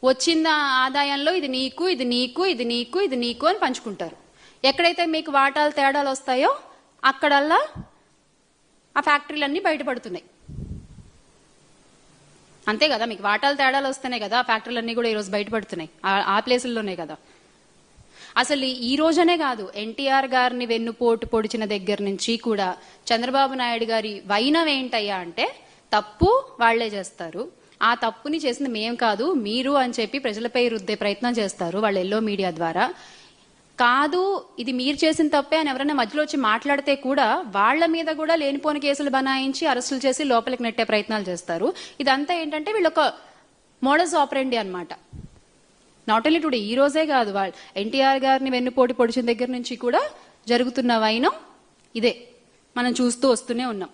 వచ్చిన ఆదాయంలో ఇది నీకు, ఇది నీకు, ఇది నీకు, ఇది నీకు అని పంచుకుంటారు. ఎక్కడైతే మీకు వాటాలు తేడాలు వస్తాయో అక్కడల్లా ఆ ఫ్యాక్టరీలన్నీ బయటపడుతున్నాయి. అంతే కదా, మీకు వాటాలు తేడాలు వస్తున్నాయి కదా ఆ ఫ్యాక్టరీలన్నీ కూడా ఈరోజు బయటపడుతున్నాయి, ఆ ప్లేసుల్లోనే కదా. అసలు ఈ రోజనే కాదు, ఎన్టీఆర్ గారిని వెన్నుపోటు పొడిచిన దగ్గర నుంచి కూడా చంద్రబాబు నాయుడు గారి వైనం ఏంటయ్యా అంటే తప్పు వాళ్లే చేస్తారు, ఆ తప్పుని చేసింది మేం కాదు మీరు అని చెప్పి ప్రజలపై రుద్దే ప్రయత్నం చేస్తారు వాళ్ళు ఎల్లో మీడియా ద్వారా. కాదు ఇది మీరు చేసిన తప్పే అని ఎవరైనా మధ్యలో వచ్చి మాట్లాడితే కూడా వాళ్ళ మీద కూడా లేనిపోని కేసులు బనాయించి అరెస్టులు చేసి లోపలికి నెట్టే ప్రయత్నాలు చేస్తారు. ఇదంతా ఏంటంటే వీళ్ళొక మోడస్ ఆపరెండి అన్నమాట. నాట్ ఓన్లీ టుడే, ఈ రోజే కాదు, వాళ్ళు ఎన్టీఆర్ గారిని వెన్నుపోటు పొడిచిన దగ్గర నుంచి కూడా జరుగుతున్న వైనం ఇదే మనం చూస్తూ వస్తూనే ఉన్నాం.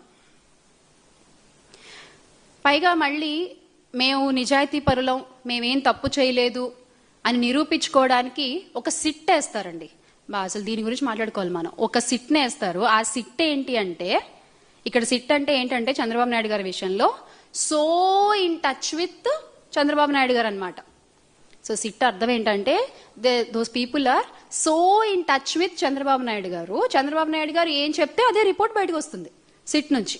పైగా మళ్ళీ మేము నిజాయితీ పరులం, మేమేం తప్పు చేయలేదు అని నిరూపించుకోవడానికి ఒక సిట్ వేస్తారండి. అసలు దీని గురించి మాట్లాడుకోవాలి మనం. ఒక సిట్ని వేస్తారు. ఆ సిట్ ఏంటి అంటే, ఇక్కడ సిట్ అంటే ఏంటంటే చంద్రబాబు నాయుడు గారి విషయంలో so in touch with Chandrababu Naidu గారు అనమాట. సో సిట్ అర్థం ఏంటంటే those people are so in touch with Chandrababu Naidu గారు. చంద్రబాబు నాయుడు గారు ఏం చెప్తే అదే రిపోర్ట్ బయటకు వస్తుంది సిట్ నుంచి.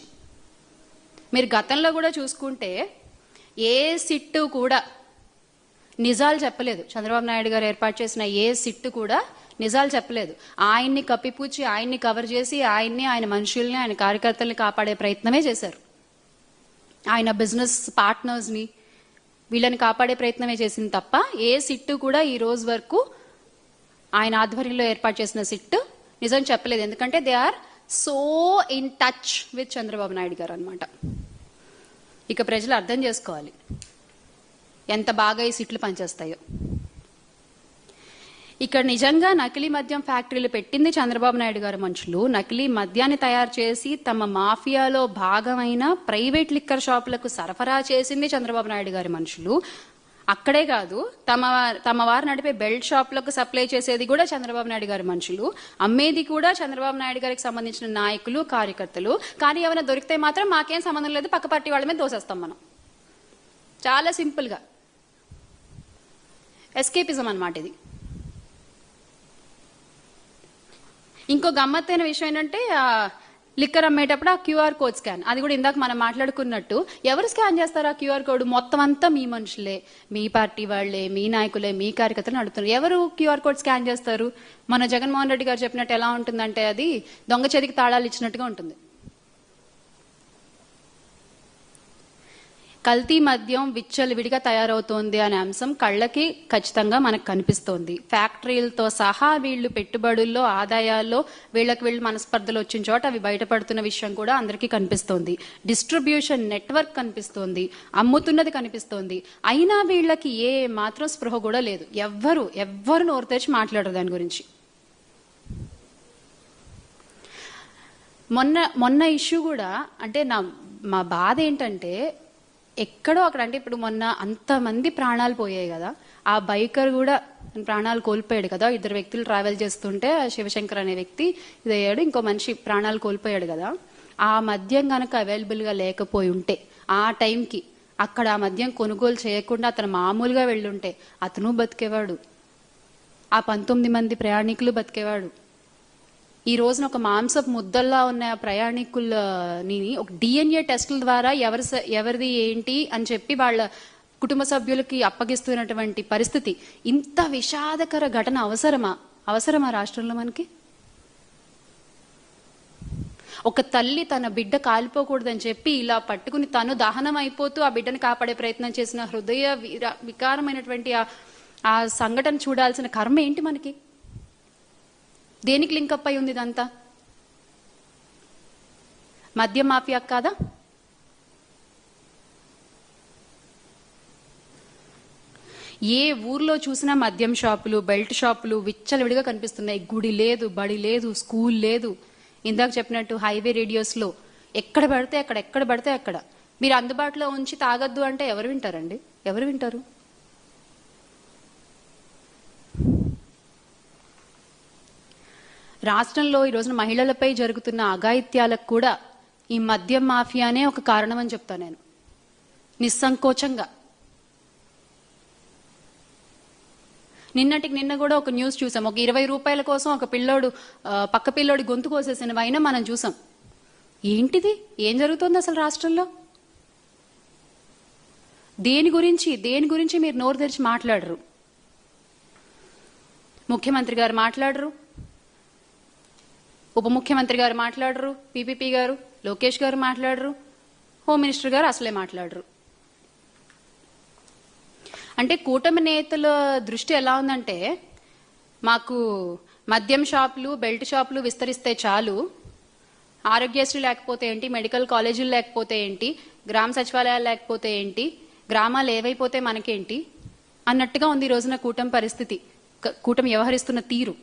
మీరు గతంలో కూడా చూసుకుంటే ఏ సిట్టు కూడా నిజాలు చెప్పలేదు. చంద్రబాబు నాయుడు గారు ఏర్పాటు చేసిన ఏ సిట్టు కూడా నిజాలు చెప్పలేదు. ఆయన్ని కప్పిపుచ్చి, ఆయన్ని కవర్ చేసి, ఆయన్ని, ఆయన మనుషుల్ని, ఆయన కార్యకర్తల్ని కాపాడే ప్రయత్నమే చేశారు. ఆయన బిజినెస్ పార్ట్నర్స్ని వీళ్ళని కాపాడే ప్రయత్నమే చేసింది తప్ప ఏ సిట్టు కూడా ఈ రోజు వరకు ఆయన ఆధ్వర్యంలో ఏర్పాటు చేసిన సిట్టు నిజం చెప్పలేదు. ఎందుకంటే they are so in touch with Chandrababu Naidu గారు అనమాట. ఇక ప్రజలు అర్థం చేసుకోవాలి ఎంత బాగా ఈ సిట్లు పనిచేస్తాయో. ఇక్కడ నిజంగా నకిలీ మద్యం ఫ్యాక్టరీలు పెట్టింది చంద్రబాబు నాయుడు గారి మనుషులు. నకిలీ మద్యాన్ని తయారు చేసి తమ మాఫియాలో భాగమైన ప్రైవేట్ లిక్కర్ షాపులకు సరఫరా చేసింది చంద్రబాబు నాయుడు గారి మనుషులు. అక్కడే కాదు, తమ వారు నడిపే బెల్ట్ షాపులకు సప్లై చేసేది కూడా చంద్రబాబు నాయుడు గారి మనుషులు, అమ్మేది కూడా చంద్రబాబు నాయుడు గారికి సంబంధించిన నాయకులు, కార్యకర్తలు. కానీ ఏమైనా దొరికితే మాత్రం మాకేం సంబంధం లేదు, పక్క పార్టీ వాళ్ళ మీద దోసేస్తాం మనం. చాలా సింపుల్గా ఎస్కేపిజం అన్నమాట ఇది. ఇంకో గమ్మత్తైన విషయం ఏంటంటే లిక్కర్ అమ్మేటప్పుడు ఆ క్యూఆర్ కోడ్ స్కాన్, అది కూడా ఇందాక మనం మాట్లాడుకున్నట్టు ఎవరు స్కాన్ చేస్తారు ఆ క్యూఆర్ కోడ్? మొత్తం అంతా మీ మనుషులే, మీ పార్టీ వాళ్లే, మీ నాయకులే, మీ కార్యకర్తలు నడుపుతున్నారు. ఎవరు క్యూఆర్ కోడ్ స్కాన్ చేస్తారు? మన జగన్మోహన్ రెడ్డి గారు చెప్పినట్టు ఎలా ఉంటుందంటే అది దొంగ చేతికి తాళాలు ఇచ్చినట్టుగా ఉంటుంది. కల్తీ మద్యం విచ్చలవిడిగా తయారవుతోంది అనే అంశం కళ్ళకి ఖచ్చితంగా మనకు కనిపిస్తోంది. ఫ్యాక్టరీలతో సహా వీళ్ళు పెట్టుబడుల్లో, ఆదాయాల్లో వీళ్ళు మనస్పర్ధలు వచ్చిన చోట అవి బయటపడుతున్న విషయం కూడా అందరికీ కనిపిస్తోంది. డిస్ట్రిబ్యూషన్ నెట్వర్క్ కనిపిస్తోంది, అమ్ముతున్నది కనిపిస్తోంది. అయినా వీళ్ళకి ఏ మాత్రం స్పృహ కూడా లేదు. ఎవ్వరు నోరు తెచ్చి మాట్లాడరు దాని గురించి. మొన్న ఇష్యూ కూడా అంటే మా బాధ ఏంటంటే ఎక్కడో అక్కడ, అంటే ఇప్పుడు మొన్న అంతమంది ప్రాణాలు పోయాయి కదా, ఆ బైకర్ కూడా ప్రాణాలు కోల్పోయాడు కదా. 2 వ్యక్తులు ట్రావెల్ చేస్తుంటే శివశంకర్ అనే వ్యక్తి ఇదయ్యాడు, ఇంకో మనిషి ప్రాణాలు కోల్పోయాడు కదా. ఆ మద్యం కనుక అవైలబుల్గా లేకపోయి ఉంటే, ఆ టైంకి అక్కడ ఆ మద్యం కొనుగోలు చేయకుండా అతను మామూలుగా వెళ్ళుంటే అతను బతికేవాడు, ఆ 19 మంది ప్రయాణికులు బతికేవాడు. ఈ రోజున ఒక మాంసపు ముద్దల్లా ఉన్న ప్రయాణికులని ఒక డిఎన్ఏ టెస్టుల ద్వారా ఎవరిది ఏంటి అని చెప్పి వాళ్ళ కుటుంబ సభ్యులకి అప్పగిస్తున్నటువంటి పరిస్థితి. ఇంత విషాదకర ఘటన అవసరమా రాష్ట్రంలో మనకి? ఒక తల్లి తన బిడ్డ కాలిపోకూడదని చెప్పి ఇలా పట్టుకుని తను దహనం అయిపోతూ ఆ బిడ్డను కాపాడే ప్రయత్నం చేసిన హృదయ వికారమైనటువంటి ఆ సంఘటన చూడాల్సిన కర్మ ఏంటి మనకి? దేనికి లింకప్ అయి ఉంది ఇదంతా? మద్యం మాఫియా కాదా? ఏ ఊర్లో చూసినా మద్యం షాపులు, బెల్ట్ షాపులు విచ్చలవిడిగా కనిపిస్తున్నాయి. గుడి లేదు, బడి లేదు, స్కూల్ లేదు. ఇందాక చెప్పినట్టు హైవే రేడియోస్లో ఎక్కడ పడితే అక్కడ మీరు అందుబాటులో ఉంచి తాగొద్దు అంటే ఎవరు వింటారండి? ఎవరు వింటారు? రాష్ట్రంలో ఈ రోజున మహిళలపై జరుగుతున్న అఘాయిత్యాలకు కూడా ఈ మద్యం మాఫియానే ఒక కారణం అని చెప్తాను నేను నిస్సంకోచంగా. నిన్నటికి నిన్న కూడా ఒక న్యూస్ చూసాం. ఒక 20 రూపాయల కోసం ఒక పిల్లోడు పక్క పిల్లోడి గొంతు కోసేసిన వైన మనం చూసాం. ఏంటిది? ఏం జరుగుతుంది అసలు రాష్ట్రంలో? దేని గురించి మీరు నోరు తెరిచి మాట్లాడరు. ముఖ్యమంత్రి గారు మాట్లాడరు, ఉప ముఖ్యమంత్రి గారు మాట్లాడరు, పీపీపీ గారు, లోకేష్ గారు మాట్లాడరు, హోమ్ మినిస్టర్ గారు అసలే మాట్లాడరు. అంటే కూటమి నేతల దృష్టి ఎలా ఉందంటే, మాకు మద్యం షాపులు, బెల్ట్ షాపులు విస్తరిస్తే చాలు, ఆరోగ్యశ్రీ లేకపోతే ఏంటి, మెడికల్ కాలేజీలు లేకపోతే ఏంటి, గ్రామ సచివాలయాలు లేకపోతే ఏంటి, గ్రామాలు ఏవైపోతే మనకేంటి అన్నట్టుగా ఉంది ఈ రోజున కూటమి పరిస్థితి, కూటమి వ్యవహరిస్తున్న తీరు.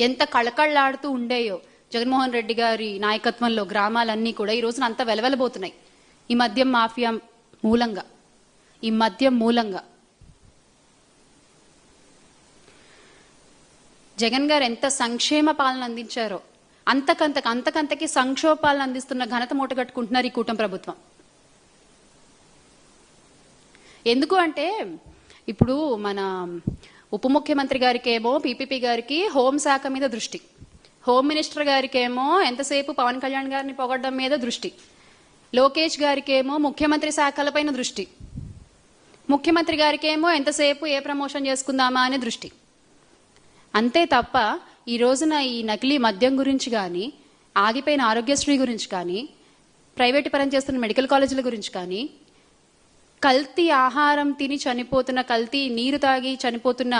ఎంత కళకళలాడుతూ ఉండేయో జగన్మోహన్ రెడ్డి గారి నాయకత్వంలో గ్రామాలన్నీ కూడా ఈ రోజున అంత వెలవెలబోతున్నాయి ఈ మద్యం మాఫియా మూలంగా. జగన్ గారు ఎంత సంక్షేమ పాలన అందించారో అంతకంతకి సంక్షోభ పాలన అందిస్తున్న ఘనత మూటగట్టుకుంటున్నారు ఈ కూటమి ప్రభుత్వం. ఎందుకు అంటే ఇప్పుడు మన ఉప ముఖ్యమంత్రి గారికేమో, పీపీపీ గారికి హోంశాఖ మీద దృష్టి, హోమ్ మినిస్టర్ గారికేమో ఎంతసేపు పవన్ కళ్యాణ్ గారిని పొగడ్డం మీద దృష్టి, లోకేష్ గారికేమో ముఖ్యమంత్రి శాఖలపైన దృష్టి, ముఖ్యమంత్రి గారికేమో ఎంతసేపు ఏ ప్రమోషన్ చేసుకుందామా అనే దృష్టి. అంతే తప్ప ఈ రోజున ఈ నకిలీ మద్యం గురించి కానీ, ఆగిపోయిన ఆరోగ్యశ్రీ గురించి కానీ, ప్రైవేటు పరం చేస్తున్న మెడికల్ కాలేజీల గురించి కానీ, కల్తీ ఆహారం తిని చనిపోతున్న, కల్తీ నీరు తాగి చనిపోతున్న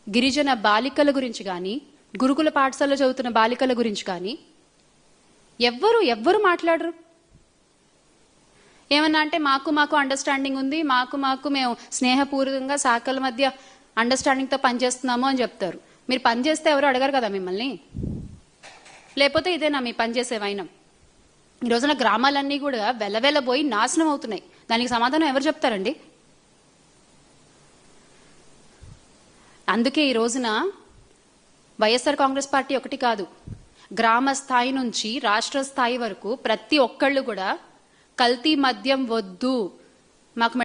గిరిజన బాలికల గురించి కానీ, గురుకుల పాఠశాలలో చదువుతున్న బాలికల గురించి కానీ ఎవ్వరు మాట్లాడరు. ఏమన్నా అంటే మాకు అండర్స్టాండింగ్ ఉంది, మాకు మేము స్నేహపూర్వకంగా శాఖల మధ్య అండర్స్టాండింగ్తో పనిచేస్తున్నాము అని చెప్తారు. మీరు పనిచేస్తే ఎవరు అడగరు కదా మిమ్మల్ని. లేకపోతే ఇదేనా మీ పనిచేసే వైనం? ఈ రోజున గ్రామాలన్నీ కూడా వెలవెలబోయి నాశనం అవుతున్నాయి. దానికి సమాధానం ఎవరు చెప్తారండి? అందుకే ఈ రోజున వైఎస్ఆర్ కాంగ్రెస్ పార్టీ ఒకటి కాదు, గ్రామ స్థాయి నుంచి రాష్ట్ర స్థాయి వరకు ప్రతి ఒక్కళ్ళు కూడా కల్తీ మద్యం వద్దు, మాకు